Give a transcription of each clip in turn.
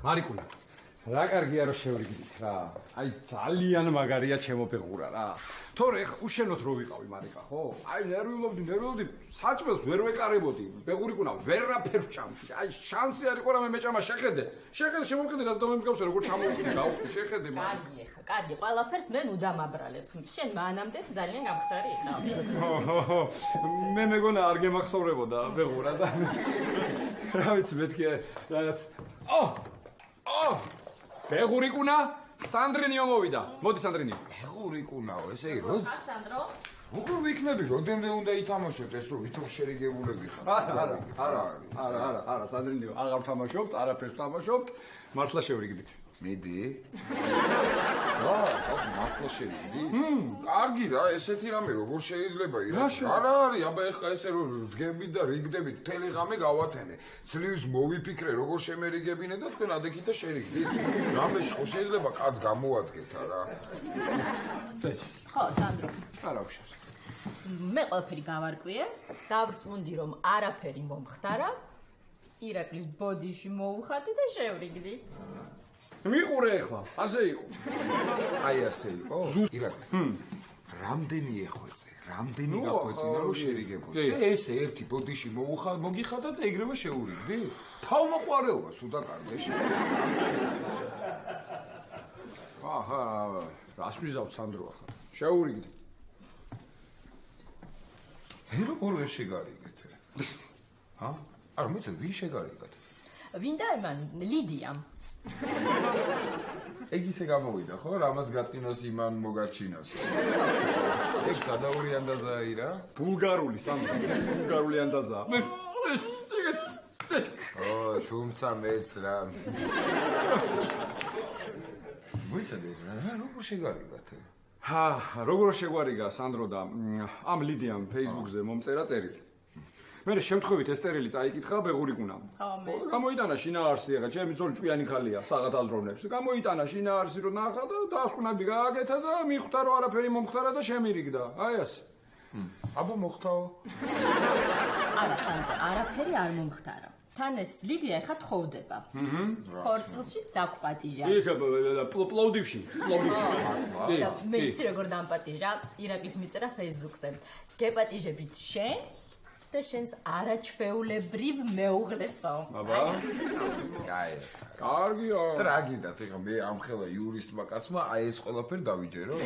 მარიკულა, რა კარგია რომ შევრიგდით რა. აი ძალიან მაგარია ჩემო ფეხურა რა. თორე უშენოთ რო ვიყავი მარიკა, ხო? აი ნერვიულობდი, საჭმელს ვერ ვეკარებოდი. ფეხურიკუნა ვერაფერს ჭამდი. აი შანსი არ იყო რამე მეჭამა შეხედე. შემოვხედე რა დამემგავსე როგორ ჩამოვყიდე, გავხდი, შეხედე მაგ. კარგი ხა, კარგი, ყველაფერს მე უდამაბრალებ. შენ მანამდე ძალიან გამხდარი იყავი. მე მეგონა არ გემახსოვრებოდა ფეხურა და რა ვიცი მეთქი რაღაც ფეხურიკუნა სანდრინიო მოვიდა. მოდი სანდრინიო. ფეხურიკუნაო, ესე იგი რო ხარ სანდრო? როგორ ვიქნები, როდემდე უნდა ითამაშოთ ეს რო ვითომ შერიგებულები ხარ? არა, სანდრინიო, აღარ ვთამაშობთ, არაფერს ვთამაშობთ, მართლა შევრიგდით. მიდი. მართლა შევიდი? კარგი რა, ესეთი რამე როგორ შეიძლება ირა? არა არის, აბა ეხლა ესე რომ დგები და რიგდებით, მთელი ღამე გავათენე. ძლივს მოვიფიქრე, როგორ შემერიგებინე და თქვენ ადექით და შერიგდით. რამეში ხო შეიძლება კაც გამოადგეთ არა? ხო, სანდრო. არა უშავს. მე ყველაფერი გავარკვიე, დავრწმუნდი რომ არაფერი მომხდარა. ირაკლის ბოდიში მოვხატე და შევრიგდით. მიყურე ეხლა, ასე იყო. აი ასე იყო? ირაკლი. რამდენი ეხვეწე, რამდენი გახვეწინა რომ შერიგებოდი. ესე ერთი ბოდიში მოგიხადა და ეგრევე შეურიგდი? თავმოყვარეობა სუდა კარგეში. აჰა, რას ვიზავთ სანდრო ახლა? შეურიგდი. როგორ ვერ შეგარიგეთ? ჰა? არ მოიცე ვინ შეგარიგეთ? ვინდა მან ლიდიამ. ეგ ისე გამოვიდა ხო? რამაც გაწყინოს იმან მოგარჩინოს. ეგ სადაური ანდაზაირა? ბულგარული სანდრო, ბულგარული ანდაზა. თუმცა მეც რა. მოიცადე რა, როგორ შეგარიგათ? როგორ შეგვარიგა სანდრო და ამ ლიდიამ Facebook-ზე მომწერა წერილი. მე შემთხვევით ეს წერილი წაიკითხა ფეხურიკუნამ. გამოიტანა შინაარსი, ახლა ჩემი ძოლი ჭკვიანი ქალია, საღად აზროვნებს. გამოიტანა შინაარსი რომ ნახა და დასკვნები გააკეთა და მიხვდა რომ არაფერი მომხდარა და შემირიგდა. აი ასე. აბა მოხთაო. არა სანდრო, არაფერი არ მომხდარა. თან ეს ლიდია ეხა თხოვდება. ხორცილში დაგვპატიჟა. პლოვდივში. მე იცი როგორ დამპატიჟა, ირაკლის მიწერა Facebook-ზე. გეპატიჟებით შენ და შენს არაჩვეულებრივ მეუღლესო. აბა. კაი. კარგია. ტრაგედიად, ეხლა მე ამ ხელა იურისტმა კაცმა აი ეს ყველაფერი დავიჯერო.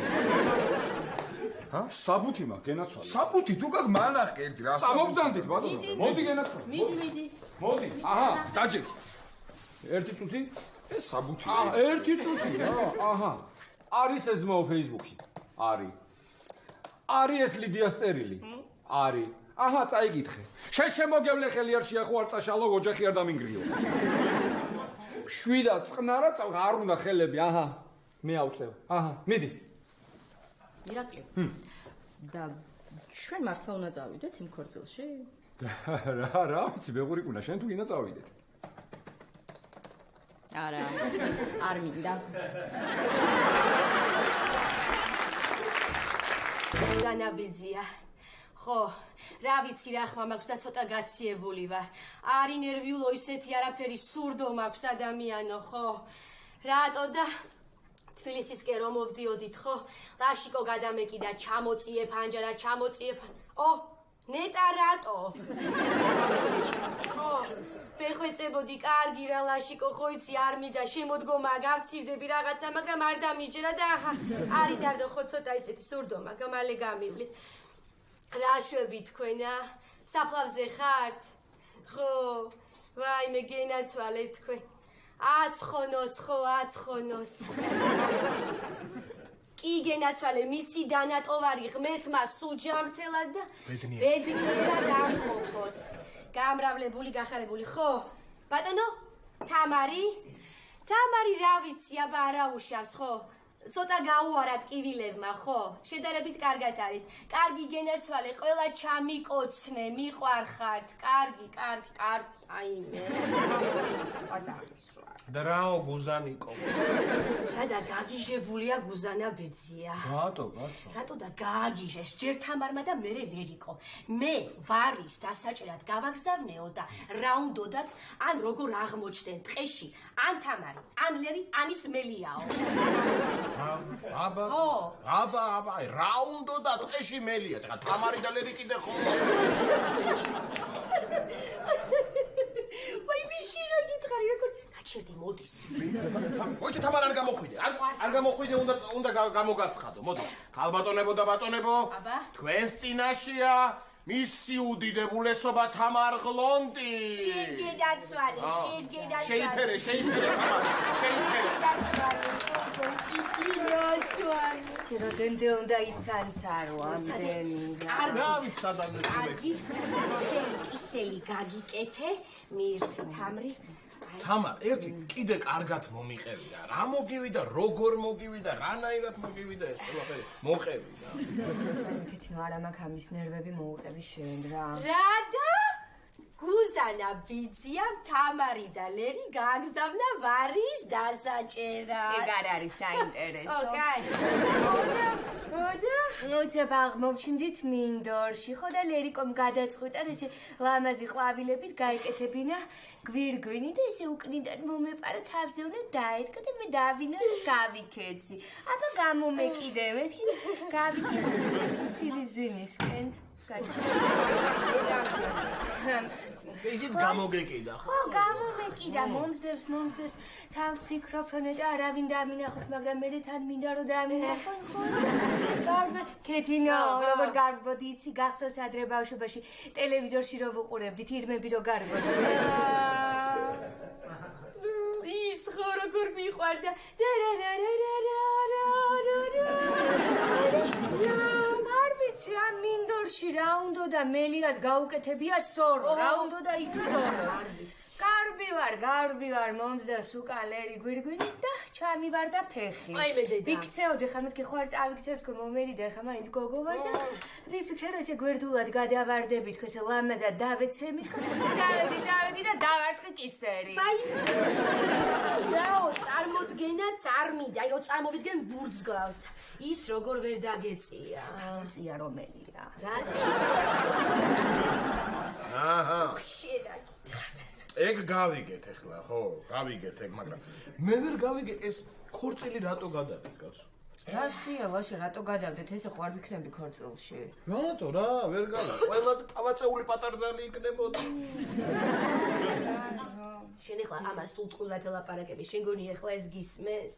ჰა? საბუთი მაქვს, გენაცვალე. საბუთი თუ გაქვს მანახე ერთი რა საბუთი. სამოგზანდით ბატონო. მოდი გენაცვალე. მიდი. მოდი. აჰა, დაჯექი. ერთი წუთი. ეს საბუთია. ერთი წუთი რა. აჰა. არის ეს ძმაო Facebook-ი. არის ეს ლიდიას წერილი. არის. აჰა, წაიკითხე. შენ შემოგევლე ხელი არ შეახო არ წაშალო, ოჯახი არ დამინგრიო. შვიდა წყნარა არ უნდა ხელები. აჰა. მე ავწევ. აჰა, მიდი. ირაკლი. და ჩვენ მართლა უნდა წავიდეთ იმ ქორწილში? რა ვიცი, ფეხურიკუნა, შენ თუ გინდა წავიდეთ. არა, არ მინდა. განაბიძია. ხო, რა ვიცი რა ხმა მაქვს და ცოტა გაციებული ვარ. არ ინერვიულო ისეთი არაფერი სურდო მაქვს ადამიანო, ხო? რატო და თბილისისკენ რომ მოვდიოდით, ხო? ლაშიკო გადამეკიდა, ჩამოწიე ფანჯარა, ჩამოწიე. ნეტა რატო? ხო, ვეხვეწებოდი კარგი რა ლაშიკო, ხო იცი არ მინდა შემოდგომა გავცივდები რაღაცა, მაგრამ არ დამიჯერა და არის დარდო ხო ცოტა ისეთი სურდო მაგრამ მალე გამივლის. რა შვები თქვენა? საფლავზე ხართ? ხო, ვაიმე გენაცვალე თქვენ. აცხონოს ხო, აცხონოს. კი გენაცვალე, მისი დანატოვარი ღმერთმა სუჯამთელად და ბედნიერად ამყოფოს. გამრავლებული, გახარებული, ხო? ბატონო, თამარი? თამარი რა ვიცი, აბა არა უშავს, ხო? ცოტა გაუარათ კივილებმა, ხო? შედარებით კარგად არის. კარგი გენაცვალე, ყველა ჩამიკოცნე, მიყვარხართ. კარგი. აიმე. ადამიანს რა. დრაო გუზანიკო. რადა გაგიჟებულია გუზანა ბიძია. რატო, კაცო? რატო და გააგიჟეს ჯერ თამარმა და მერე ლერიკო. მე ვარის დასაჭერად გავაგზავნეო და რა უნდოდაც ან როგორ აღმოჩნდნენ ტყეში, ან თამარი, ან ლერი, ანის მელიაო. აბა, რა უნდოდა ტყეში მელია? ეხლა თამარი და ლერი კიდე ხო? ვაი მიში რა გითხარი, როგორ გაჩერდი მოდის. მოიჭი თამარ არ გამოხვიდე. არ გამოხვიდე, უნდა გამოგაცხადო. მოდი. ქალბატონებო და ბატონებო. აბა. თქვენს წინაშია მისი უდიდებულესობა თამარ ღლონტი. შეგედაცვალი. შეიფერე თამარ. შეროდენდე უნდა იცანცარო ამდენი. რა ვიცადანე კარგი. კისელი გაგიკეთე, მიირთვი თამრი. თამარ, ერთი კიდე კარგად მომიყევიდა. რა მოგივიდა, როგორ მოგივიდა, რანაირად მოგივიდა ეს ყველაფერი. მოყევიდა. მეკეთინო არა მაქვს ამის ნერვები მოუყევი შენ რა. რადა? გუზანა ბიძია, თამარი და ლერი გააგზავნა ვარის დასაჭერად. ეგ არ არის საინტერესო. ნუცებ აღმოვჩნდით მინდორში, ხო და ლერიკომ გადაწყვიტა ესე ლამაზი ყვავილებით გაიკეთებინა გვირგვინი და ესე უკნიდან მომეპარა თავზე უნდა დაეთქა და მე დავინა გავიქეცი. აბა გამომეკიდე მეთქი გავიქეცი სტილიზინისკენ. იგიც გამოგეკიდა ხო? ხო, გამომეკიდა, მომსდევს, თან ვფიქრობ, რომ და არავინ დამინახოს, მაგრამ მე თან მინდა რომ დამინახონ, ხო? კეთინო, როგორ გარბოდი, იცი, გახსოვს ადრე ბავშვობაში ტელევიზორში რო ვუყურებდით, ირმები რო გარბოდი. ის ხო როგორ მიყვარდა. ვიცი ამ მინდორში რა უნდოდა მელიას გაუკეთებია სორო, რა უნდოდა იქ სორო. გარბი ვარ, მომსდევს უკან ლერი გვირგვინით და ჩამივარ და ფეხი. ვიქცეოდი ხა მეთქი ხო არ წავიქცევთ თქო მომერიდა ხა მაინც გოგო ვარ და ვიფიქრე რომ ესე გვერდულად გადავარდებით თქო ესე ლამაზად დავეცემი თქო. წავედი და დავარტყი კისერი. დაო წარმოდგენაც არ მინდა, აი რომ წარმოვიდგენ ბურძგლავს და ის როგორ ვერ დაგეწია. წია რომელია? რას? აჰა. შედა გითხარ. ეგ გავიგეთ ახლა, ხო, გავიგეთ ეგ, მაგრამ მე ვერ გავიგეთ ეს ქორწილი რატო გადავდეთ, კაცო? რას ქვია, ლაშე, რატო გადავდეთ? ესე ხო არ ვიქნები ქორწილში. რატო რა, ვერ გავიგე. ყველაზე თავაწეული პატარძალი იქნებოდა. შენ ახლა ამას სულტყვილად ელაპარაკები, შენ გონი ახლა ეს გისმეს?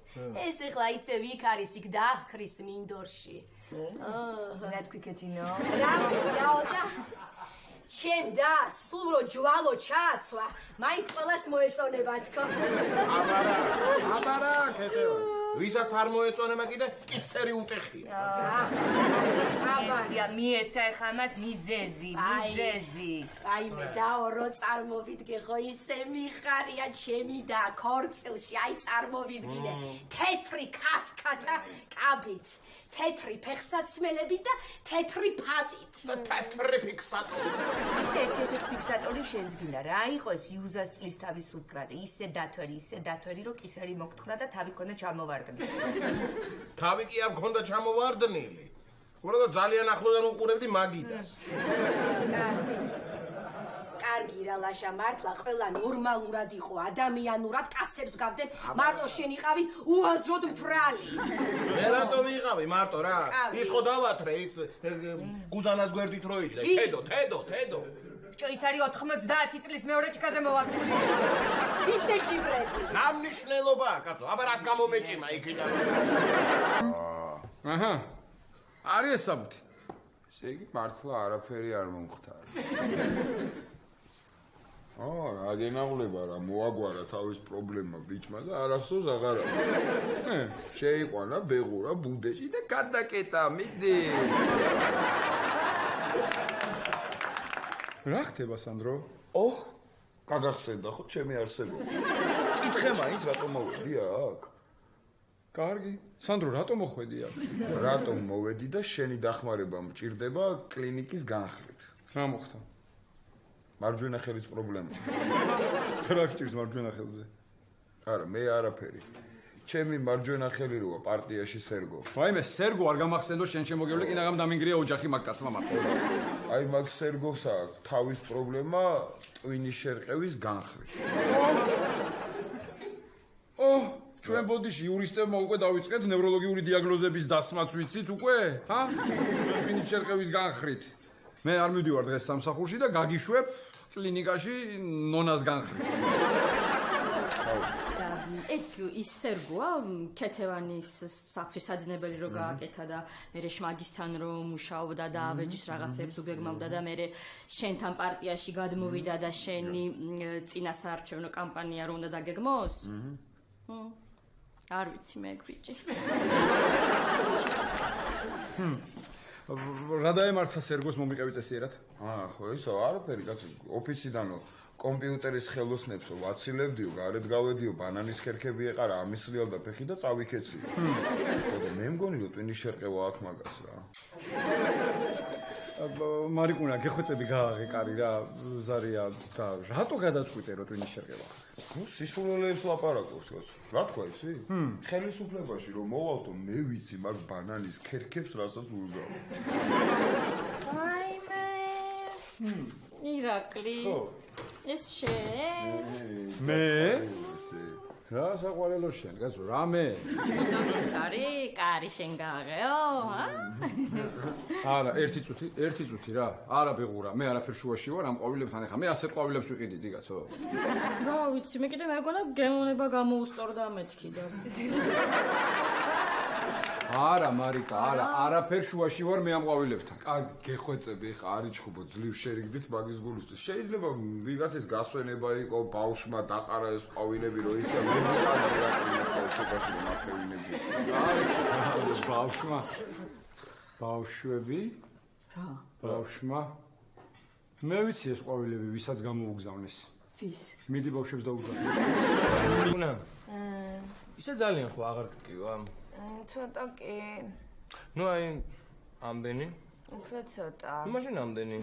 ეს ახლა ისე ვიქ არის იქ დაახქრის მინდორში. რა თქვი კეთინო? რა თქვიაო და შენ და სულ რო ჯვალო ჩააცვა, მაინც ყველას მოეწონება თქო. აბარა, კეთება. ვისაც არ მოეწონება კიდე ისერი უტეხია. აბა, მიეცა ხა მას მიზეზი. აი მე დაო რო წარმოვიდგე ხო ისე მიხარია ჩემი და ქორწილში, აი წარმოვიდგინე. თეთრი კათკათა კაბით, თეთრი ფეხსაცმელებით და თეთრი ფატით. თეთრი ფიქსატორი. ის ერთ-ერთი ფიქსატორი შენს გინდა რა იყოს იუზას წლის თავის სუფრაზე. ისე დათვერი რომ კისერი მოგთხნა და თავი ქონდა ჩამოვარდნილი. თავი კი არ მქონდა ჩამოვარდნილი. უბრალოდ ძალიან ახლოდან უყურებდი მაგიდას. კარგი რა ლაშა, მართლა ყველა ნორმალურად იყო, ადამიანურად კაცებს გავდნენ, მარტო შენ იყავი უაზროდ მთრალი. მე რატო ვიყავი მარტო რა? ის ხო დავათრე ის გუზანას გვერდით რო იჯდა. თედო. ბიჭო, ის არის 90 წლის მეორე ჭიქაზე მოვასული. ისე ჭიბრები. რა მნიშვნელობაა, კაცო? აბა რას გამომეჭიმა იქიდან? აჰა. არის ეს საბუთი. ესე იგი მართლა არაფერი არ მომხდარა. რა გენაღლება რა მოაგვარა თავის პრობლემა ბიჭმა და არასოს აღარა. შეიყვანა ბეღურა ბუდეში და გადაკეტა, მიდი. რა ხდება სანდრო? გაგახსენდა ხო ჩემი არსებობა. კითხე მაინც რატომ მოვედი აქ? კარგი. სანდრო, რატომ მოხვედი აქ? რატომ მოვედი და შენი დახმარება მჭირდება კლინიკის განხრით. რა მოხდა? მარჯვენა ხელის პრობლემა. რა გჭირს მარჯვენა ხელზე? არა, მე არაფერი. ჩემი მარჯვენა ხელი როა პარტიაში სერგო. ვაიმე, სერგო არ გამახსენდო შენ შემოგევლე, კინაღამ დამინგრია ოჯახი მაგ კაცმა მართლა. აი მაგ სერგოს აქვს თავის პრობლემა ტვინის შერყევის განხრით. ჩვენ ბოდიში იურისტებმა უკვე დავიწყეთ ნევროლოგიური დიაგნოზების დასმაც ვიცით უკვე? ჰა? ტვინის შერყევის განხრით. მე არ მივდივარ დღეს სამსახურში და გაგიშვებ კლინიკაში ნონას განხრით. ის სერგოა ქეთევანის სახლში საძინებელი რო გააკეთა და მე შმაგისთან რო მუშაობდა და ავეჯის რაღაცებს უგეგმავდა და მე შენთან პარტიაში გადმოვიდა და შენი წინასაარჩევნო კამპანია რო უნდა დაგეგმოს? არ ვიცი მე ბიჭი. რა დაემართა სერგოს მომიყევი წესიერად? ხო ისო არაფერი კაცო ოფისიდანო კომპიუტერის ხელოსნებსო ვაცილებდიო გარეთ გავედიო ბანანის ქერქები ეყარა ამისლიალ და ფეხი და წავიქეციო. და მე მგონი რომ ტვინის შერყევა აქვს მაგას რა. მარიკუნა გეხვეწები გააღე კარი რა ზარია და რატო გადაწყვიტე რომ ტვინის შერყევა? სისულელეებს ლაპარაკობს კაცო. რა თქვა იცი? ხელისუფლებაში რომ მოვალთო მე ვიცი მაგ ბანანის ქერქებს რასაც უზავ. აიმე. ირაკლი. ეს შენ? მე? რა საყვარელო შენ, კაცო, რამე? კარი შენ გააღეო, არა, ერთი წუთი რა. არა ბეღურა, მე არაფერ შუაში ვარ ამ ყვავილებთან ახლა. მე ასეთ ყვავილებს ვიყიდიდი, კაცო. რა ვიცი, მე კიდე მეგონა გემონება გამოუსწორდა მეთქი და. არა, მარიკა, არაფერ შუაში ვარ მე ამ ყვავილებთან. კარგი, გეხვეწები ხა არიჩხუბო ძლივ შერიგდით მაგის გულისთვის. შეიძლება ვიღაცის გასვენება იყო ბავშვმა დაყარა ეს ყვავილები რო იცი მე შეკაში მათევინები. ბავშვები? რა? ბავშვმა? მე ვიცი ეს ყვავილები ვისაც გამოუგზავნეს. ვის? მიდი ბავშვებს დაუგზავნე. უნა. ისე ძალიან ხო აღარ გტკივა? ცოტა კი. ნუ აი ამდენი? უფრო ცოტა. მაშინ ამდენი.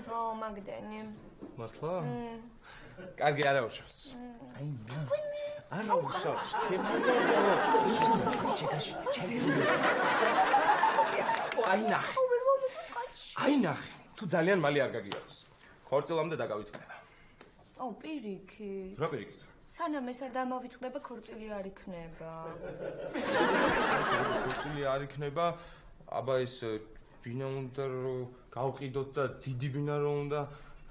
ხო, მაგდენი. მართლა? კარგი არა უშავს. აი არა უშავს. აი ნახე. თუ ძალიან მალე არ გაგიაროს. ქორწილამდე დაგავიწყდება. პირიქით. რა პირიქით? სანამ ეს არ დამავიწყდება, ქორწილი არ იქნება. ქორწილი არ იქნება, აბა ეს ბინა უნდა რომ გავყიდოთ და დიდი ბინა რომ უნდა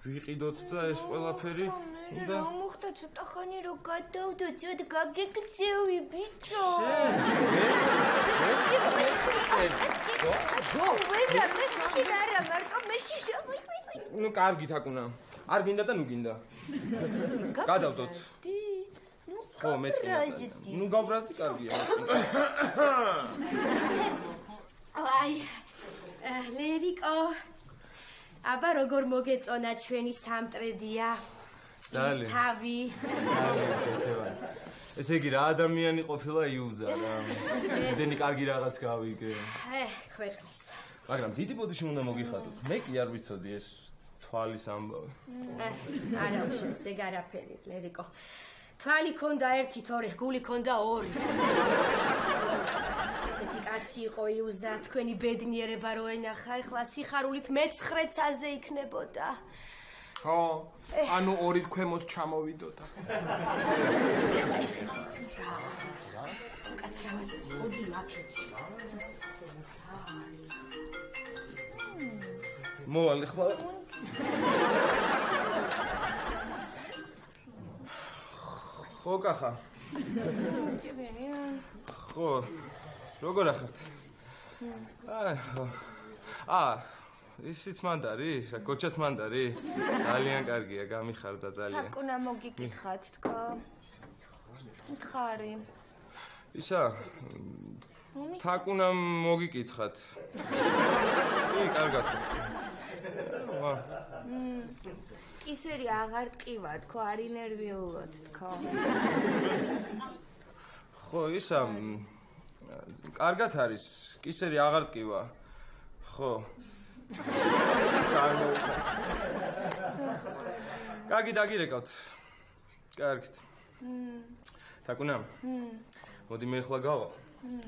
ვიყიდოთ და ეს ყველაფერი უნდა მოხდა ცოტა ხანი რომ გადავდო, ცოტა გაგეკცევი ბიჭო. ნუ კარგი თაკუნა. არ გინდა და ნუ გინდა. გადავდოთ. ხო, მეც კი. ნუ გავბრაზდი კარგია. აი, ლერიკო. აბა როგორ მოგეწონა ჩვენი სამტრედია? ძალიან. თავი. ესე იგი რა ადამიანი ყოფილა იუზა რა. იმდენი კარგი რაღაც გავიგე. ქვეყნის. მაგრამ დიდი ბოდიში უნდა მოგიხადოთ. მე კი არ ვიცოდი ეს თვალის ამბავი. არა უშავს ეგ არაფერი, ლერიკო. თვალი ქონდა ერთი, თორე გული ქონდა ორი. ესეთი კაცი იყო იუზა, თქვენი ბედნიერება რო ენახა, ეხლა სიხარულით მე-9-აზე იქნებოდა. ხო, ანუ ორი ქვემოთ ჩამოვიდოდა. ეს რა? კაცრავად, მოდი აქეთში. მოვალ ეხლა ხო კახა ხო როგორ ახართ ისიც მანდარი რა კოჩას მანდარი ძალიან კარგია გამიხარდა ძალიან თაკუნა მოგიკითხათ თქო მითხარი ისა თაკუნა მოგიკითხათ კი კარგად კისერი აღარ ტყივა თქო არ ინერვიულად თქო ხო ისა კარგად არის კისერი აღარ ტყივა ხო კარგი დაგირეკავთ. კარგით. თაკუნა. მოდი მე ახლა გავა.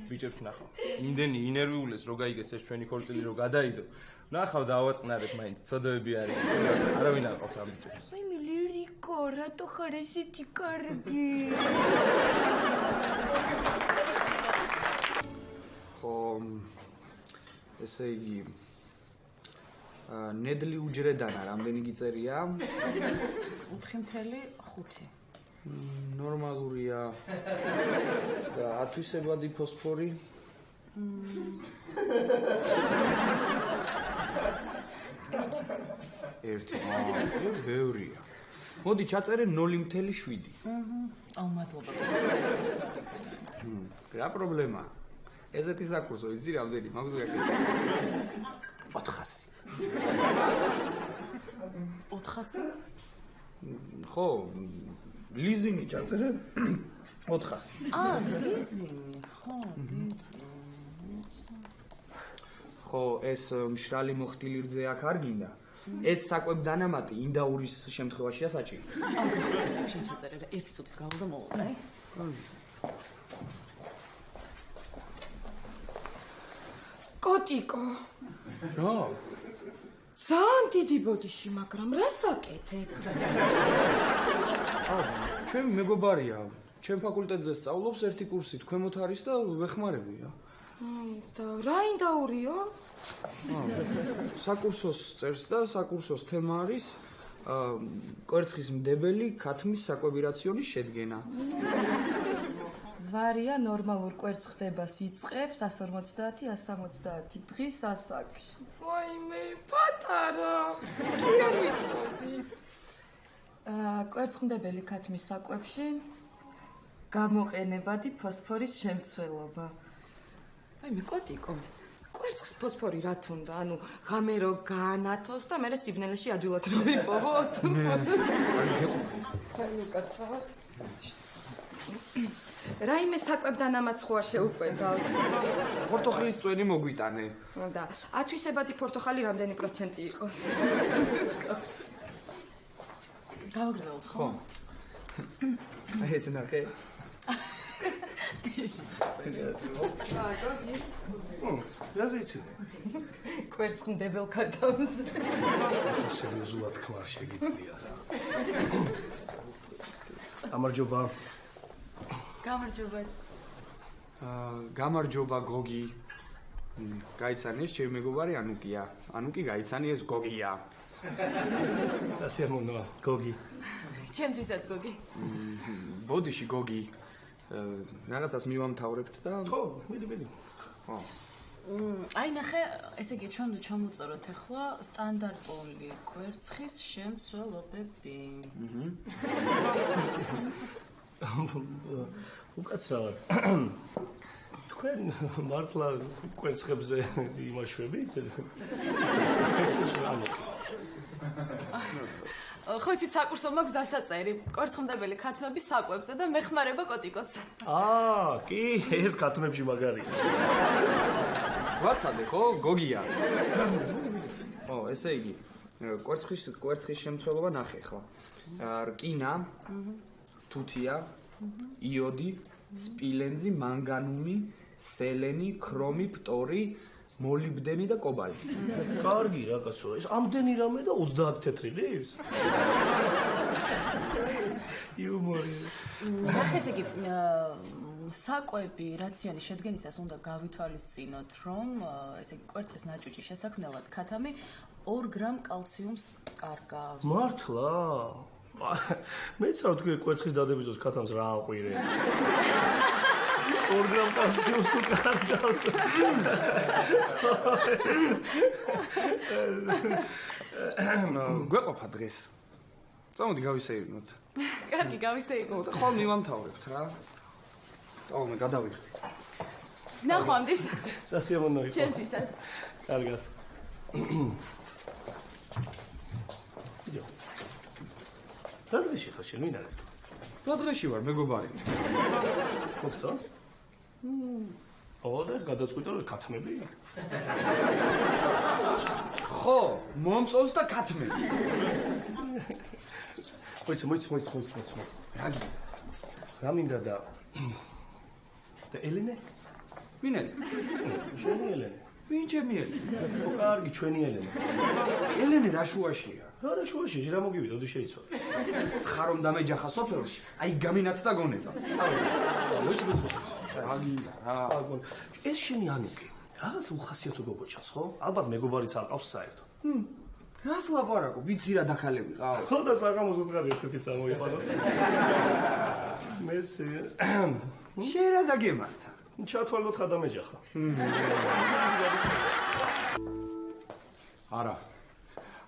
ბიჭებს ნახავ. იმდენი ინერვიულეს რო გაიგეს ეს ჩვენი ქორწილი რო გადაიდო. ნახავ დავაწყნარებ მაინც ცოდოები არის. არავინ არ ყავს ამ ბიჭებს. აი მე ლირიკო, რატო ხარ ესეთი კარგი? ხო ესე იგი ნედლი უჯრედანა რამდენი გიწერია? 4.5 ნორმალურია და ათვისებადი ფოსფორი? ერთი. ბევრია. მოდი ჩაწერე 0.7. აუ მადლობა. რა პრობლემაა? ესეთი საკურსო იცი რამდენი მაქვს გაკეთე? 400. 400? ხო, ლიზინგი ჩაწერე 400. ლიზინგი, ხო, ხო, ეს მშრალი მოხტილი რძე აქ არ გინდა? ეს საკვებ დანამატი ინდაურის შემთხვევაშია საჭირო. შენ ჩაწერე რა, ერთი წუთით გავალ და მოვალ, აი. კოტიკო. რა? ძალიან დიდი ბოდიში, მაგრამ რა საკეთებ? ჩემი მეგობარია, ჩემ ფაკულტეტზე სწავლობს ერთი კურსით, ქვემოთ არის და ვეხმარები რა. და რა ინდაურიო? საკურსოს წერს და საკურსოს თემა არის კვერცხის მდებელი ქათმის საკვები რაციონის შედგენა. ვარია ნორმალურ კვერცხდებას იწყებს 150-170 დღის ასაკში. ვაიმე, პატარა. კი არ ვიცოდი. კვერცხმდებელი ქათმის საკვებში გამოყენებადი ფოსფორის შემცველობა. ვაიმე, კოტიკო. კვერცხს ფოსფორი რა თუნდა? ანუ ღამე რო გაანათოს და მერე სიბნელეში ადვილად რო ვიპოვოთ. აი კაცრავად. რაიმე საკვებ დანამატს ხო არ შეუკვეთავთ? პორტოხალის წვენი მოგვიტანე. და ათვისებადი პორტოხალი რამდენი პროცენტი იყოს? გავაგრძელოთ ხო? აი ეს ნახე. რა ზეიცი? კვერცხმდებელ ქათამს. სერიოზულად ხმარ შეგიძლია რა. გამარჯობა. გამარჯობა. გამარჯობა გოგი. გაიცანიეს ჩემი მეგობარი ანუკია. ანუკი გაიცანიეს გოგია. სასიამოვნოა გოგი. ჩემთვისაც გოგი. ბოდიში გოგი. რაღაცას მივამთავრებთ და ხო, მიდი. ხო. აი ნახე, ესე იგი ჩვენ ჩამოწოროთ ახლა სტანდარტული კვერცხის შემცველობები. უკაცრავად. თქვენ მართლა კვერცხებზე იმაშვებით? ხო იცით საკურსო მაქვს დასაწერი კვერცხმდებელი ქათმების საკვებზე და მეხმარება კოტიკოც. კი, ეს ქათმებში მაგარია. ვაცადე ხო, გოგია. ო, ესე იგი, კვერცხის შემცველობა ნახე ხლა. რკინა, თუთია, იოდი, სპილენძი, მანგანუმი, სელენი, ქრომი, ფტორი, მოლიბდენი და კობალი. კარგი რა კაცო, ეს ამდენი რამე და 30 თეთრი ლივს? იუმორი. ახლა ესე იგი საკვები რაციონის შედგენისას უნდა გავითვალისწინოთ, რომ ესე იგი კვერცხის ნაჭუჭის შესაქმნელად ქათამი 2 გრამ კალციუმს კარგავს. მართლა? მეც რა თქვი კვერცხის დადებისას ქათამს რა აყვირე. 2 გრამ კალციუმს თუ კარგავს. გვეყოფა დღეს. წამოდი გავისეირნოთ. კარგი, გავისეირნოთ. და ხვალ მივამთავრებთ რა. წავმე გადავიხდი. ნახვამდის. სასიამოვნოა. ჩემთვისაც. კარგად. რა დღეში ხარ შენ ვინ არის? რა დღეში ვარ მეგობარი? მოგწონს? ხო და გადაწყვიტა რომ ქათმები. ხო, მომწონს და ქათმები. მოიც. რა მინდა და ელენე? ვინ ელენე? შენი ელენე. ვინ ჩემი ელენე? ხო, კარგი, ჩვენი ელენე. ელენე რა შუაშია? რა შუაში, რა მოგივიდა, ოდო შეიცვალე. ხარ რომ დამეჯახა სოფელში, აი გამინაც და გონეწა. მოიც. აგია რა. ეს შენი ანუკი. რაღაც უხასიათო გოგოჩას, ხო? ალბათ მეგობარიც აყავს საერთოდ. რას ლაპარაკო? ვიცი რა დაქალები ყავს. ხო და საღამოს უთხარი ერთ-ერთი წამოიყვანოს. მესე. შენ რა დაგემართა? ჩათვალოთ ხა დამეჯახა.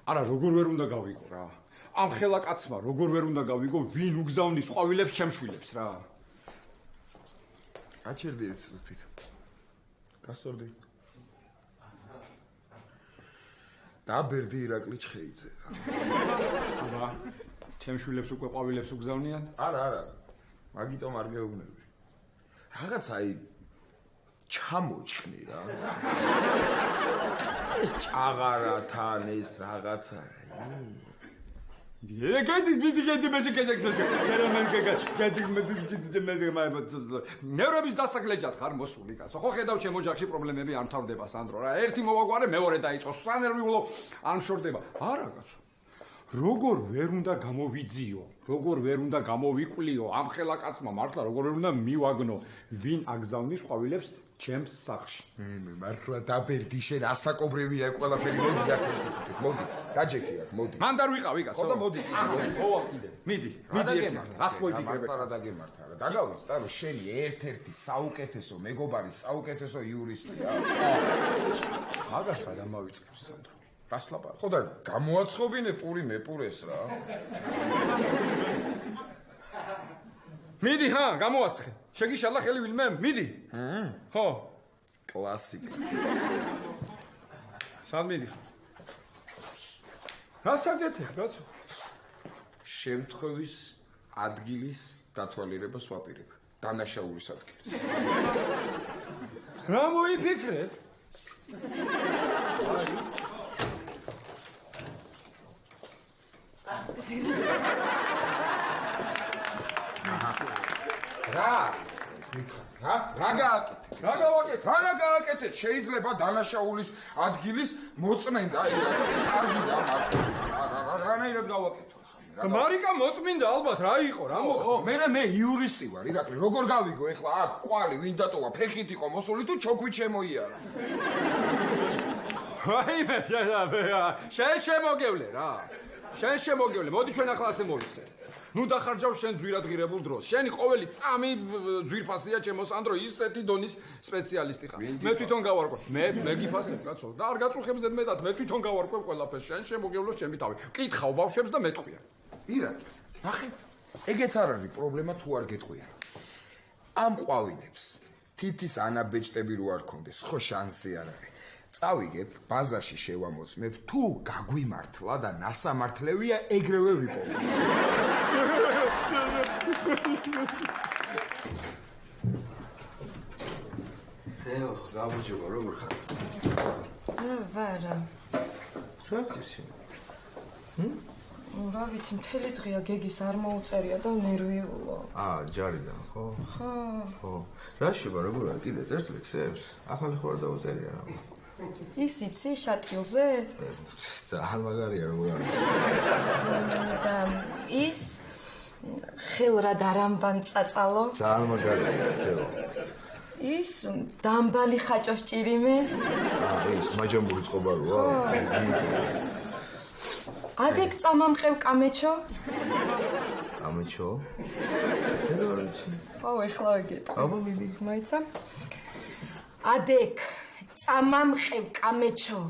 არა, როგორ ვერ უნდა გავიგო რა. ამ ხელა კაცმა როგორ ვერ უნდა გავიგო, ვინ უგზავნის ყვავილებს ჩემშვილებს რა. აჩერდი ეს თვით. გასწორდი. დაბერდი ირაკლი ჩხეიძე. აბა, ჩემშვილებს უკვე ყვავილებს უგზავნიან? არა. მაგიტომ არ გეუბნები. რაღაც აი ჩამოჭკნი რა. ეს ჭაღარათან ეს რაღაცა. ნევრების დასაკლეჯად ხარ მოსული კაცო. ხო ხედავ ჩემ ოჯახში პრობლემები არ მთავრდება სანდრო რა. ერთი მოვაგვარე, მეორე დაიწყო. სანერვიულო არ მშორდება. არა კაცო. როგორ ვერ უნდა გამოვიძიო, როგორ ვერ უნდა გამოვიკვლიო ამ ხელა კაცმა მართლა როგორ ვერ უნდა მივაგნო, ვინ აგზავნის ყვავილებს ჩემს სახლში. მართლა დაბერდი შენ ასაკობრივია ყველაფერი. მოდი აქ ვიტყვით. მოდი, გაჯექი აქ, მოდი. მან და ვიყავი კაცო. ხო და მოდი. მოვა კიდე. მიდი ერთად. რას მოიფიქრებ? რა დაგემართა რა. დაგავიწყდა რომ შენი ერთ-ერთი საუკეთესო მეგობარი, საუკეთესო იურისტია. მაგას რა დამავიწყებს სანდრო. რას ლაპარაკობ? ხო და გამოაცხობინე პური მეპურეს რა. მიდი ხა, გამოაცხე. შეგიშალა ხელი ვილმემ, მიდი. ხო. კლასიკა. სად მიდი ხა? რა საკეთე, კაცო? შემთხვევის ადგილის დათვალიერებას ვაპირებ. დანაშაულის ადგილის. რა მოიფიქრეთ? რა გააკეთეთ? შეიძლება დანაშაულის ადგილის მოწმენდა კარგი რა რანაირად გავაკეთო ხა მარიკა მოწმინდა ალბათ რა იყო რა მოხდა მე იურისტი ვარ ირაკლი როგორ გავიგო ეხლა აქ ყვალი ვინ დატოვა ფეხით იყო მოსული თუ ჩოქვით შემოიარა აი მე შენ შემოგევლე რა შენ შემოგევლე მოდი ჩვენ ახლა ასე მოვისწრებთ ნუ დახარჯავ შენ ძვირადღირებულ დროს. შენი ყოველი წამი ძვირფასია ჩემო სანდრო, ისეთი დონის სპეციალისტი ხარ. მე თვითონ გავარკვევ. მე გიფასებ, კაცო. და არ გაწუხებ ზედმეტად, მე თვითონ გავარკვევ ყველაფერს. შენ შემოგევლოს ჩემი თავი. კითხავ ბავშვებს და მეტყვია. ირად. ნახე. ეგეც არ არის პრობლემა თუ არ გეტყვია. ამ ყვავილებს თითის ანაბეჭდები რო არ კონდეს, ხო შანსი არ არის. წავიგებ, ბაზაში შევამოწმებ, თუ გაგვიმართლა და ნასამართლევია, ეგრევე ვიპოვო. თეო, გამარჯობა, როგორ ხარ? ვარა. რა გწირში? რა ვიცი, მთელი დღეა გეგის არ მოუწერია და ნერვიულო. ჯარიდან, ხო? ხო. რა შევა, როგორ არის? კიდე წერს ლექსებს? ახალი ხوار დაუწერია რა. ის იცი შატილზე? ძალიან მაგარია როგორ არის. და ის ხელრად არამბან წაწალო? ძალიან მაგარია, თეო. ის დამბალი ხაჭოს ჭირიმე? ის მაჯამბური წყობაროა? ადეკ წამამყევ კამეჩო? კამეჩო? რა ვიცი? ეხლა ვიგეთ. აბა მიდი. მოიცა? ადეკ წამამყევ კამეჩო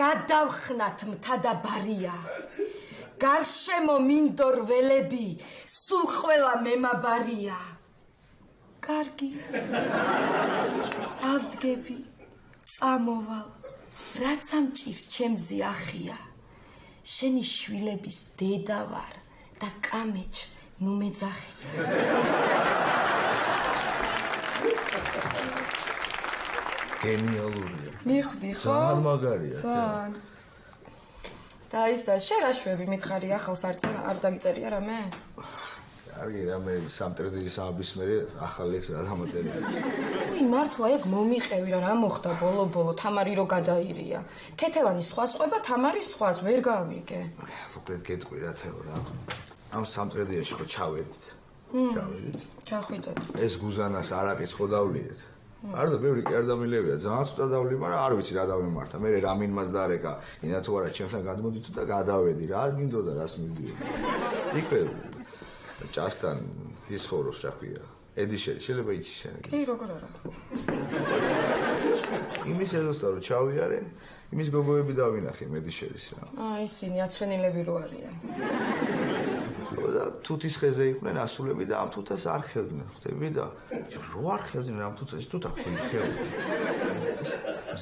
გადავხნათ მთა და ბარია გარშემო მინდორ ველები სულ ყველა მემაბარია კარგი ავდგები წამოვალ რაც ამ ჭირს ჩემზე ახია შენი შვილების დედა ვარ და კამეჩ ნუ მეძახი გენიალურია. მიხვდი ხო? ძალიან მაგარია. ძალიან. და ისა შენ რა შვები მითხარი ახალს არ დაგიწერია რამე? კარგი, რამე სამტრედიის ამბის მე ახალ ლექს რა დამაწერია. უი მართლა ეგ მომიყევი რა მოხდა ბოლო თამარი რო გადაირია. ქეთევანის სხვას ყვება თამარის სხვას ვერ გავიგე. მოკლედ გეტყვი რა თეო რა. ამ სამტრედიაში ხო ჩავედით. ჩავედით. ჩახვიდეთ. ეს გუზანას არაკის ხო დავლიეთ. არ და ბევრი კი არ დამილევია, ძალიან ცოტა დავლი, მაგრამ არ ვიცი რა დავიმართა. მე რამინმაც დარეკა, ინა თუ არა ჩემთან გადმოდით და გადავედი რა, არ მინდოდა რას მივდიოდი. იქვე ჭასთან ის ხოროს რა ქვია. ედიშერი შეიძლება იცი შენ. კი, როგორ არა. იმის ეზოსთან რომ ჩავიარე, იმის გოგოები დავინახე მედიშერის რა. ისინი აცვენილები რო არიან. და თუთის ხეზე იყვნენ ასულები და ამ თუთას არ ხევდნენ, ხვდები და რო არ ხევდნენ ამ თუთას, თუთა ხევდნენ.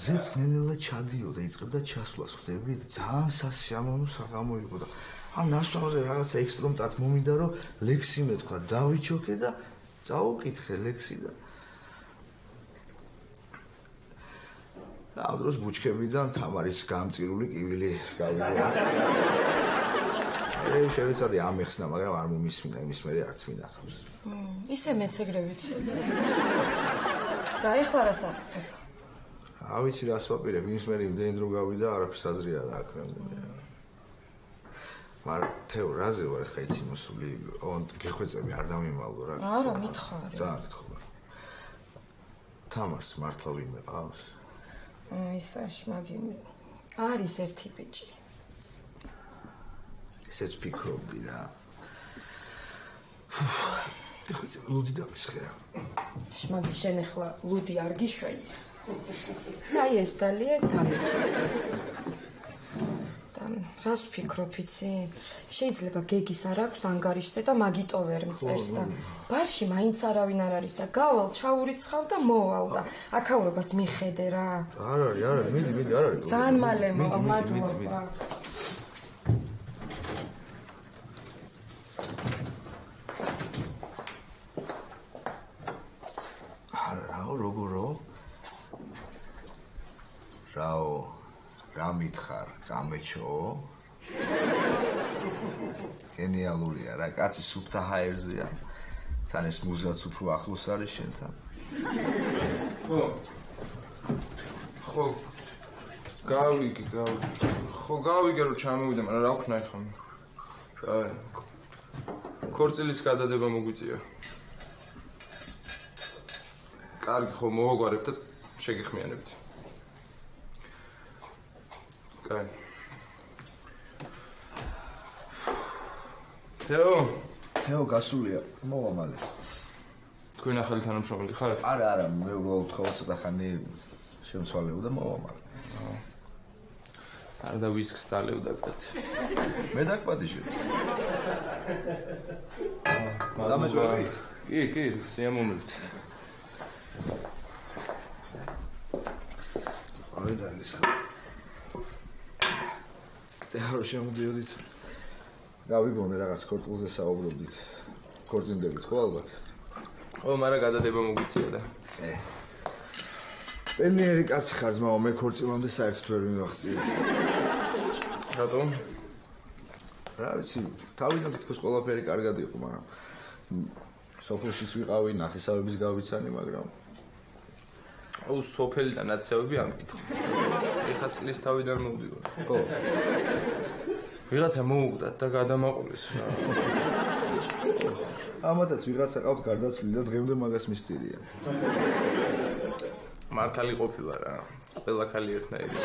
ზეც ნენელა ჩადიოდა, იწყებდა ჩასვლას, ხვდები და ძალიან სასიამოვნო საღამო იყო და ამ ნასვამზე რაღაცა ექსპრომტად მომინდა რომ ლექსი მეთქვა, დავიჩოქე და წავუკითხე ლექსი და ამ დროს ბუჩქებიდან თამარის გამწირული კივილი გავიგო. მე შევეცადი ამეხსნა, მაგრამ არ მომისმინა, იმის მერე არც მინახავს. ისე მეც ეგრე ვიცოდი. და ეხლა რა საუბრებ? რა ვიცი რას ვაპირებ, იმის მერე იმდენი დრო გავიდა, არაფერს აზრი არ აქვს რამდენი. მაგრამ თეო რაზე ვარ ხა იცი მოსული, გეხვეწები არ დამიმალო რა. არა, მითხარი. ძალიან გითხობა. თამარს მართლა ვინმე ყავს? ისა შმაგი არის ერთი ბიჭი. ესეც ფიქრობდი რა. გეხვეწები ლუდი დამისხე რა. შმაგი შენ ახლა ლუდი არ გიშველის. აი ეს დალია დამიჭი. რას ვფიქრობ იცი? შეიძლება გეგის არ აქვს ანგარიშზე და მაგიტო ვერ მწერს და ბარში მაინც არავინ არ არის და გავალ ჩაურიცხავ და მოვალ და აქაურობას მიხედე რა. არ არის, მიდი, არ არის. ძალიან მალე მოვა, მადლობა. როგორო? რაო რა მითხარ, გამეჩო? გენიალურია რა, კაცი სუფთა ჰაერზეა. თან ეს მუზეაც უფრო ახლოს არის შენთან. ხო. გავიგე. ხო, გავიგე რომ ჩამოვიდა, მაგრამ რა ვქნა ახლა? ქორწილის გადადება მოგვიწია. კარგი, ხო, მოვაგვარებ და შეგეხმიანებით. კაი. თეო გასულია, მოვა მალე. თქვენ ახალი თანამშრომელი ხართ? არა, მე უბრალოდ ხო ცოტა ხანი შემცვალებ და მოვა მალე. არა და ვისკს დალევდა კაცი. მე დაგპატიჟე. დამეწვევი? კი, სიამოვნებით. აი და ის ზერო შემოდიოდით. გავიგონე რაღაც ქორწილზე საუბრობდით. ქორწინდებით ხო ალბათ? ხო, მაგრამ გადადება მოგვიწია და. პენიერი კაცი ხარ ძმაო, მე ქორწილამდე საერთოდ ვერ მივახციე. რატომ? რა ვიცი, თავიდან თითქოს ყველაფერი კარგად იყო, მაგრამ სოფელშიც ვიყავი, ნათესავების გავიცანი, მაგრამ აუ სოფელი და ნათესავები ამკითხო. ეხლა წლის თავიდან მოვდივარ. ხო. ვიღაცა მოუკვდათ და გადამაყოლეს რა. ამათაც ვიღაცა ყავთ გარდაცვლილი და დღემდე მაგას მისტირია. მართალი ყოფილა რა. ყველა ქალი ერთნაირი.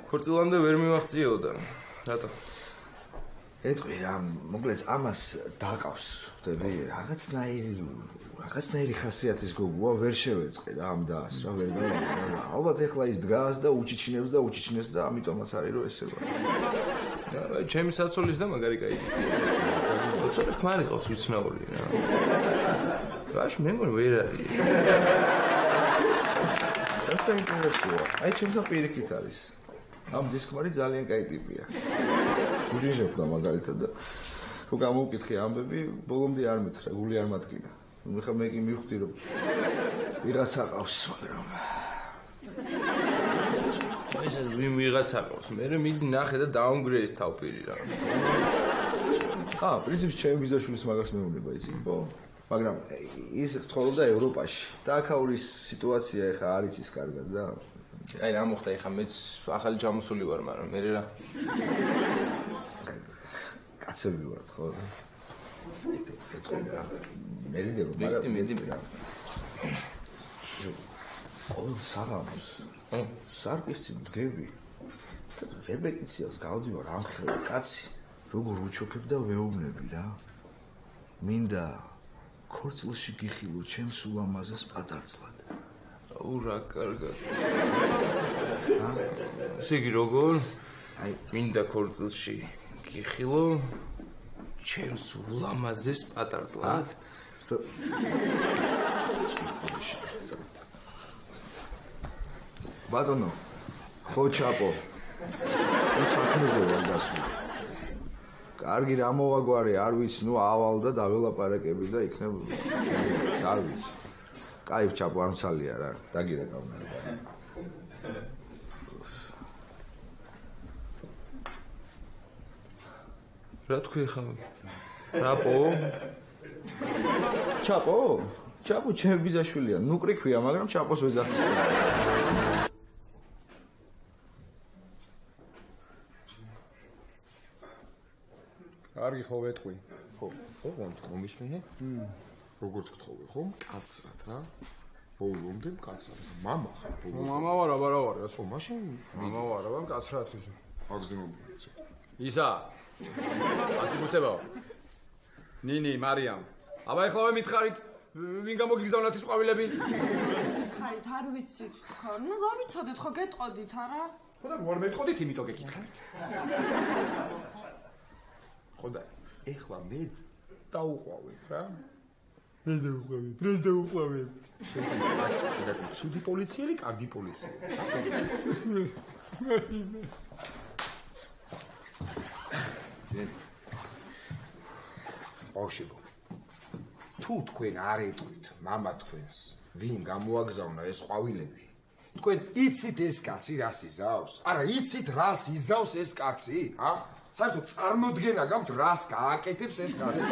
ქორწილამდე ვერ მივახციეო და რატო? ეთქვი რა, მოკლედ ამას დაკავს, ხვდები, რაღაცნაირი ხასიათის გოგოა ვერ შევეწყე რა ამ დას რა ვერ გავიგე. ალბათ ეხლა ის დგას და უჩიჩნებს და ამიტომაც არის რომ ესე ვარ. ჩემი საცოლის და მაგარი კაი. ცოტა ქმარი ყავს უცნაური რა. რაშ მე მგონი ვერ არის. ასე ინტერესია. აი ჩემთან პირიქით არის. ამ დისკმარი ძალიან კაი ტიპია. უჯიჟებდა მაგალითად და რო გამოვკითხე ამბები, ბოლომდე არ მითხრა, გული არ მათკინა. მე კი მივხვდი რომ ვიღაცა ყავს, მაგრამ ესე ვინ ვიღაცა ყავს? მე მიდი ნახე და დაუნგრე ეს თავპირი რა. პრინციპში ჩემი ბიზაშვილის მაგას მეუბნება იცი, ხო? მაგრამ ის ცხოვრობდა ევროპაში. და აქაურის სიტუაცია ეხა არ იცის კარგად და აი რა მოხდა ეხა მეც ახალი ჩამოსული ვარ, მაგრამ მე რა კაცები ვართ, ხო? მერიდება, მაგრამ მედი რა. ყოველ საღამოს სარკისში მდგები რეპეტიციას გავდივარ ამხელა კაცი როგორ უჩოქებ და ვეუბნები რა მინდა ქორწილში გიხილო ჩემს ულამაზეს პატარცლად ურა კარგად ესე იგი როგორ აი მინდა ქორწილში გიხილო ჩემს ულამაზეს პატარცლად ბატონო ხო ჩაპო ის საქმეზე ვარ დასული კარგი რა მოვაგვარე არ ვიცი ნუ ავალ და დაველაპარაკები და იქნებ არ ვიცი კაი ჩაპო არ მცალია რა დაგირა გავნა რა თქვი ხა რაპო ჩაპო ჩაპო ჩემი ბიზაშვილია ნუ კრიქვია მაგრამ ჩაპოს ვეძახი კარგი ხო ვეტყვი. ხო მომისმენე? როგორც გთხოვე, ხო? კაცრად რა. ბოლომდე კაცრად. მამა ხარ ბოლომდე. მამა ვარ, აბა რა ვარ, ხო, მაშინ მამა ვარ, აბა კაცრად ის. აგზნობიце. ისა. ასიბუსებაო. ნინი, მარიამ. აბა ეხლა მითხარით, ვინ გამოგიგზავნათ ის ყვავილები? ხარით, არ ვიცით თქო. ნუ რა ვიცოდეთ ხო გეტყოდით არა? ხო და ვარ მეტყოდით, იმიტომ გეკითხავთ. ხო და ეხლა მე დაუყვავებ რა. მე დაუყვავებ. შეიძლება ცუდი პოლიციელი, კარგი პოლიციელი. ბავშვებო. თუ თქვენ არ ეტყვით მამა თქვენს, ვინ გამოაგზავნა ეს ყვავილები? თქვენ იცით ეს კაცი რას იზავს? არა, იცით რას იზავს ეს კაცი? საერთოდ წარმოდგენა გაქვთ რას გააკეთებს ეს კაცი?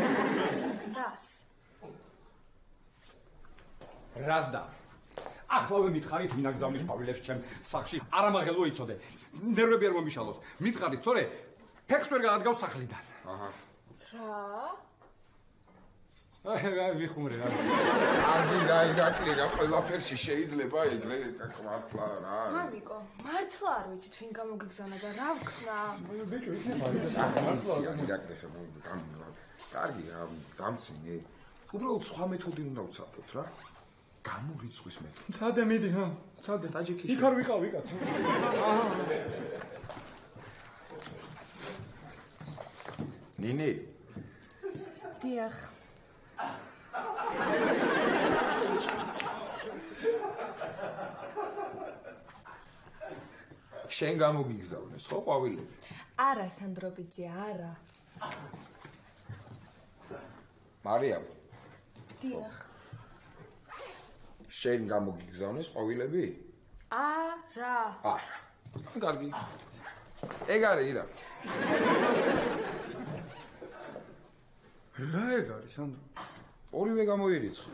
რას და ახლავე მითხარით ვინ აგზავნის ყვავილებს ჩემ სახლში არამაღელო იცოდე ნერვები არ მომიშალოთ მითხარით თორე ფეხს ვერ გაადგავთ სახლიდან რა ვიხუმრე რა კარგი რა ირაკლი რა ყველაფერში შეიძლება ეგრე მართლა რა მამიკო მართლა არ ვიცით ვინ გამოგიგზავნა და რა ვქნა ბიჭო იქნება მართლა ირაკლი კარგი რა დამცინე უბრალოდ სხვა მეთოდი უნდა ვცადოთ რა გამორიცხვის მეთოდი ცადე მიდი ჰა ცადე ტაჯიკიში იქ არ ვიყავი კაცო ნინი დიახ შენ გამოგიგზავნეს ხო ყვავილები არა სანდრობიძე არა მარიამ დიახ შენ გამოგიგზავნეს ყვავილები არა კარგი ეგ არის ირა რა ეგ არის სანდრო ორივე გამოირიცხა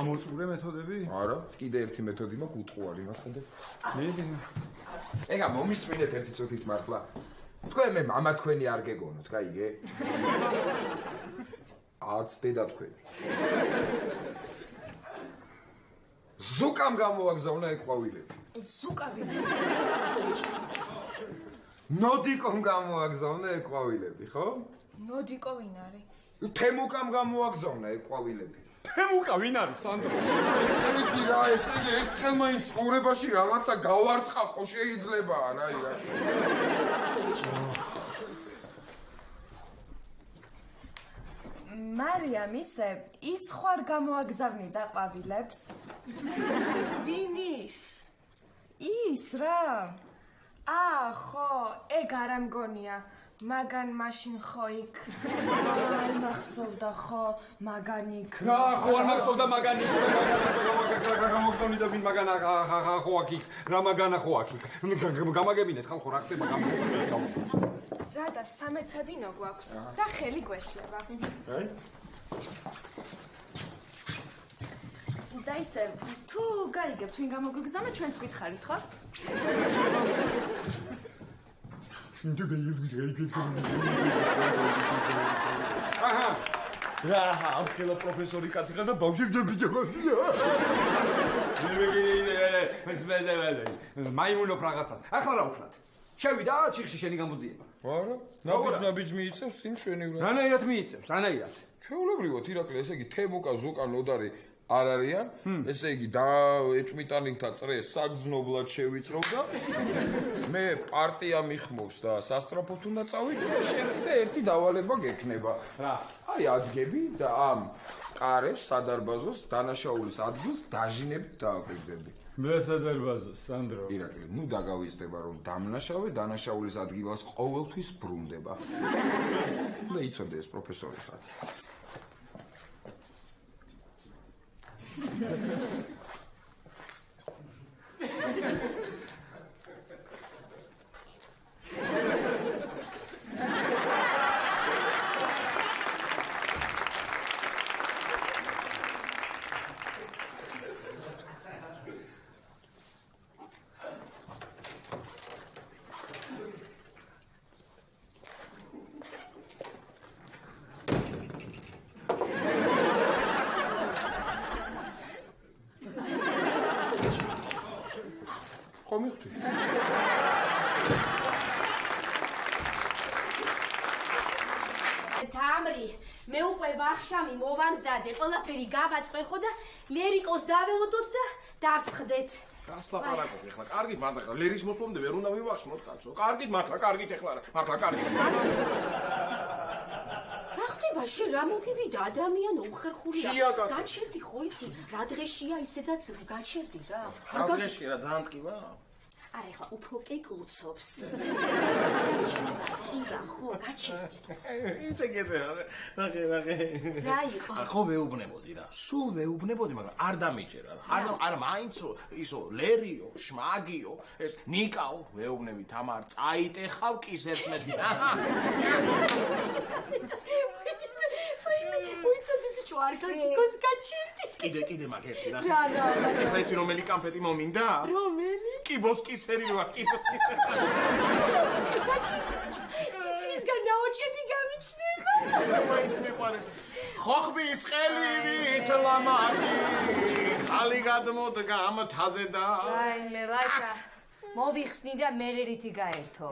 ამოწურე მეთოდები არა კიდე ერთი მეთოდი მაქვს უტყუარი მახსენდე მიდი ეგა მომისმინეთ ერთი წუთით მართლა თქვენ მე მამა თქვენი არ გეგონოთ გაიგე არც დედა თქვენი ზუკამ გამოაგზავნა ეგ ყვავილები ზუკა ვინ ნოდიკომ გამოაგზავნა ეგ ყვავილები ხო ნოდიკო ვინ არის თემუკამ გამოაგზავნა ეგ ყვავილები თემუკა ვინ არის სანდრო იგი რა ესე ერთხელ მაინც ცხოვრებაში რაღაცა გავარტყა ხო შეიძლება რა ირა მარიამ ისე ის ხوار გამოაგზავნიდა ყვავილებს ვინ ის რა ხო ეგ არ ამგონია მაგან მაშინ ხო იქ არ მახსოვდა ხო მაგანი რა ხო არ მახსოვდა მაგანი გამოგწონი და ვინ მაგანა ხო აქ რა მაგანა ხო აქ გამაგებინეთ ხალხო რა ხდება რა და 13 სადინო გვაქვს და ხელი გვეშლება და ისე თუ გაიგებთ ვინ გამოგვიგზავნა ჩვენც გითხარით ხო აჰა რა ახლა პროფესორი კაცი ხარ და ბავშვი ბიჭებია მაიმუნო რაღაცას ახლა რა უშნათ შევიდა ჩიხში შენი გამოძიება არა ნაბიჯ მიიწევს წინ შვენივრად რანაირად მიიწევს რანაირად ჩვეულებრივად ირაკლი ესე იგი თემოკა ზუკა ნოდარი არ არიან ესე იგი და ეჭმიტანილთა წრე საგზნობლად შევიწროვ და მე პარტია მიხმობს და სასტრაფოდ უნდა წავიდე და შენ კიდე ერთი დავალება გექნება რა აი ადგები და ამ კარებს სადარბაზოს დანაშაულის ადგილს დაჟინებით დააკვირდები მე სადარბაზოს სანდრო ირაკლი ნუ დაგავიწყდება რომ დამნაშავე დანაშაულის ადგილას ყოველთვის ბრუნდება და იცოდე ეს პროფესორი ხარ ხომიხთი თამრი მე უკვე ვახშამი მოვამზადე ყველაფერი გავაწყვე ხო და ლერიკოს დაველოდოთ და დავსხდეთ გასლაპარაკობ ეხლა კარგით მართლა ლერის მოსვლამდე ვერ უნდა მივახშმოთ კაცო კარგით მართლა კარგით ეხლა მართლა კარგით რა ხდება შენ რა მოგივიდა ადამიანო უხერხულია გაჩერდი ხო იცი რა დღეშია ისედაც გაჩერდი რა რა დღეშია რა დაანტკივა არა ეხლა უფრო კეკლუცობს იდა ხო გაჩერდი იცი გეტე რა რა იყო ხო ვეუბნებოდი რა სულ ვეუბნებოდი მაგრამ არ დამიჯერა არა მაინცო ისო ლერიო შმაგიო ეს ნიკაო ვეუბნები თამარ წაიტეხავ კისერს მეტი მოიცადე არ გაგიგოს გაჩერდი კიდე მაგეთი რა ეხლა იცი რომელი კამფეტი მომინდა რომელი კიბოსკისერი რა კიბოსკისერი სიცილისგან ნაოჭები გამიჩნდება მაინც მიყვარები ხოხბის ყელივით ლამაზი ხალი გადმოდგა მთაზე და რაიმე ლაშა მოვიხსნი და მერერითი გაერთო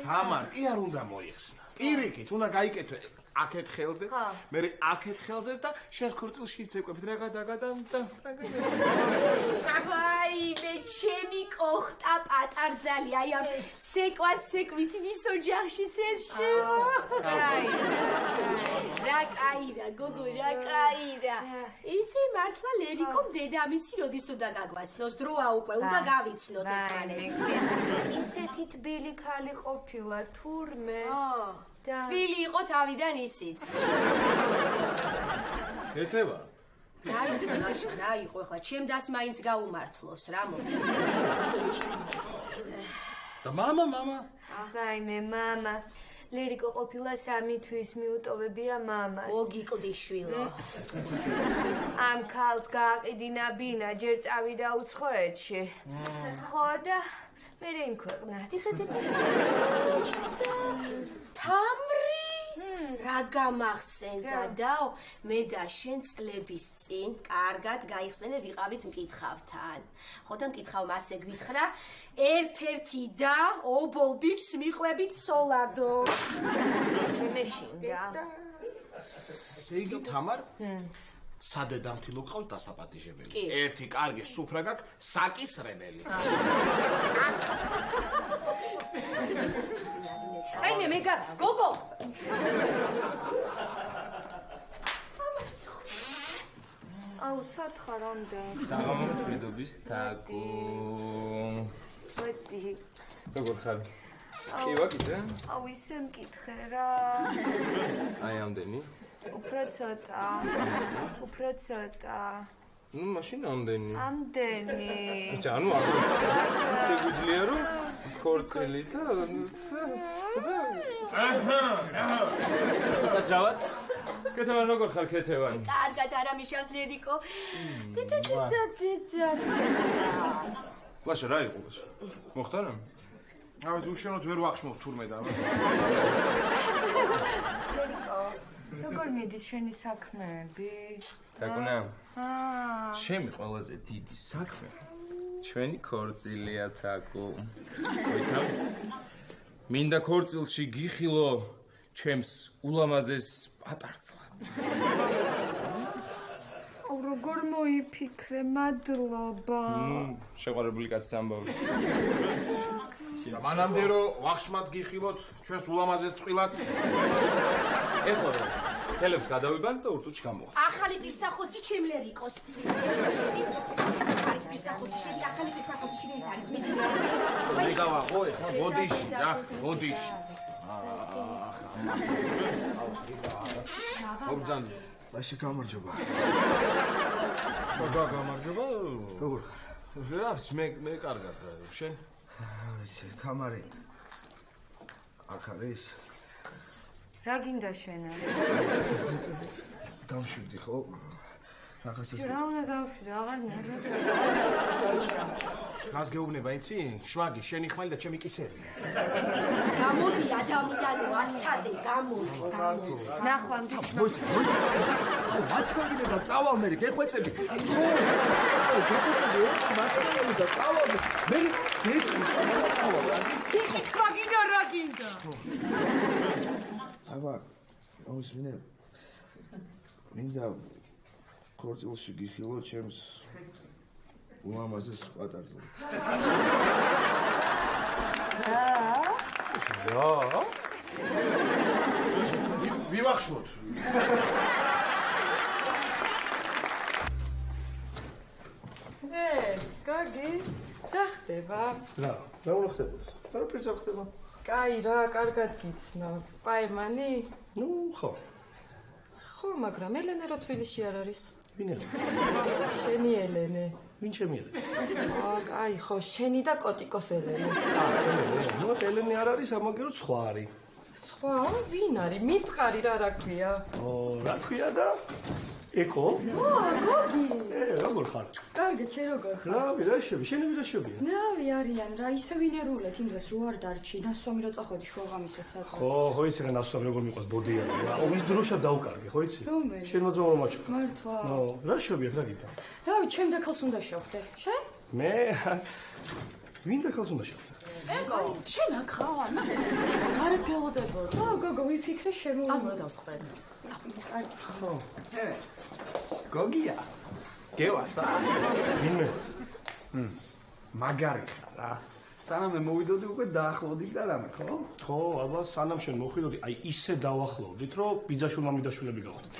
თამარ კი არ უნდა მოიხსნა პირიქით უნდა გაიკეთო აქეთ ხელზეც მე აქეთ ხელზეც და შენს ქორწილში იცეკვებით რა გადაგადა და აი მე ჩემი კოხტა პატარძალი აი ამ ცეკვით ვის ოჯახშიც ეს შევა რა კაირა გოგო რა კაირა ისე მართლა ლერიკომ დედამისი როდის უნდა გაგვაცნოს დროა უკვე უნდა გავიცნოთ ერთმანეთს ისეთი თბილი ქალი ყოფილა თურმე თბილი იყო თავიდან ისიც ეთევა რა იყო ახლა ჩემ დას მაინც გაუმართლოს რა მოდი და მამა რაიმე მამა ლერიკო ყოფილა 3 თვის მიუტოვებია მამას მოგიკლდი შვილო ამ ქალს გააყიდინა ბინა ჯერ წავიდა უცხოეთში ხო და მე იმქვეყნა თამრი რა გამახსენდა დაო მე და შენ წლების წინ კარგად გაიხსენე ვიყავით მკითხავთან ხო და მკითხავ მასე გვითხრა ერთ-ერთი და ობოლ ბიჭს მიყვებით სოლადო შემეშინდა ესე იგი თამარ სადედამთილო ყავს დასაპატიჟებელი ერთი კარგი სუფრა გაქვს საკისრებელი რაიმე მეგა გოგო აუ სათხარ ამდენ საღამოს შვიდობის თაკუ ვეტი როგორ ხარ კი ვაკეთე? აუ ისე მკითხე რა. აი ამდენი? უფრო ცოტა. ნუ მაშინ ამდენი. ამდენი. ანუ შეგვიძლია რომ ქორწილი და გასრავად? კეთევან როგორ ხარ კეთევანი? კარგად არა მიშავს ლერიკო. ლაშა რა იყო ლაშა? მოხდა რა? ავეთ უშენოთ ვერ ვახშმობ თურმე და. ლერიკო, როგორ მიდის შენი საქმეები? საკუნა? ჩემი ყველაზე დიდი საქმე ჩვენი ქორწილია თაკუ. მოიცავ? მინდა ქორწილში გიხილო ჩემს ულამაზეს პატარძლად. აუ როგორ მოიფიქრე, მადლობა. შეყვარებული კაცის ამბავი. მანამდე რომ ვახშმად გიხილოთ ჩვენს ულამაზეს წყვილად. ეხლა რა? ხელებს გადავიბანთ და ურწუჩი გამოვა. ახალი პირსახოცი ჩემლერიკოს. შენი არის პირსახოცი, შენი ახალი პირსახოცი შენი არის მიდი. მე გავაღო ეხლა ბოდიში რა, ბოდიში. ობძან, ლაშა გამარჯობა. გამარჯობა. როგორ ხარ? რა ვიცი, მე კარგად ვარ. შენ? ვიცი, თამარი. აქ არის? რა გინდა შენ? დამშვიდი ხო? რაღაცას. რა უნდა დავშვიდე, აღარ ნება. რას გეუბნება იცი? შვაგი, შენი ხმალი და ჩემი კისერი. გამოდი ადამიანო, აცადე, გამოდი. ნახვა მდიშნო. მოიცა. ხო, მათქაგინე და წავალ მე, გეხვეწები. ხო, გეხვეწები, მათქაგინე და წავალ მე. მე გეჭი, წავალ. ისი თქვა გინდა რა გინდა? აბა, აუსმინე. მინდა ქორწილში გიხილო ჩემს ულამაზეს პატარძლად. რა? ვივახშოთ. გაგი, რა ხდება? რა უნდა ხდებოდეს? არაფერს არ ხდება. კაი რა, კარგად გიცნო. პაიმანი? ნუ, ხო. ხო, მაგრამ ელენე რო თბილისში არ არის. ვინ ელენე? შენი ელენე. ვინ ჩემი ელენე? კაი, ხო, შენი და კოტიკოს ელენე. ელენე, ნუ ელენე არ არის, ამაგერო სხვა არის. სხვა? ვინ არის? მითხარი რა ქვია? რა ქვია და? ეკო? გოგი. როგორ ხარ? კარგად, შენ როგორ ხარ? რავი, რა შევი? შენები რა შევია? რავი, არიან რა, ისე ვინერულეთ იმ დღეს რო არ დარჩი, ნასვამი რა წახვედი შუაღამისას სადღაც. ხო, ისე რა ნასვამი როგორ მიყვას ბოდია. ომის დროშა დავკარგე, ხო იცი? რომელი? შენ მოძმაობა მაჩვენა. მართლა. რა შევია, რა გიდა? რავი, ჩემ და ქალს უნდა შევხვდე. შენ? მე ვინ და ქალს უნდა შევხვდე? ეკო, შენ აქ ხარ? გარეთ გელოდებოდი. ხო, გოგო, ვიფიქრე შემოვიდა. წამო დავსხდეთ. ხო. გოგია. გევასა. ვინმეს? მაგარი ხარ რა. სანამ მე მოვიდოდი უკვე დაახლოვდი და რამე, ხო? ხო, აბა სანამ შენ მოხვიდოდი, აი ისე დავახლოვდით, რომ ბიძაშვილ მამიდაშვილები გავხდით.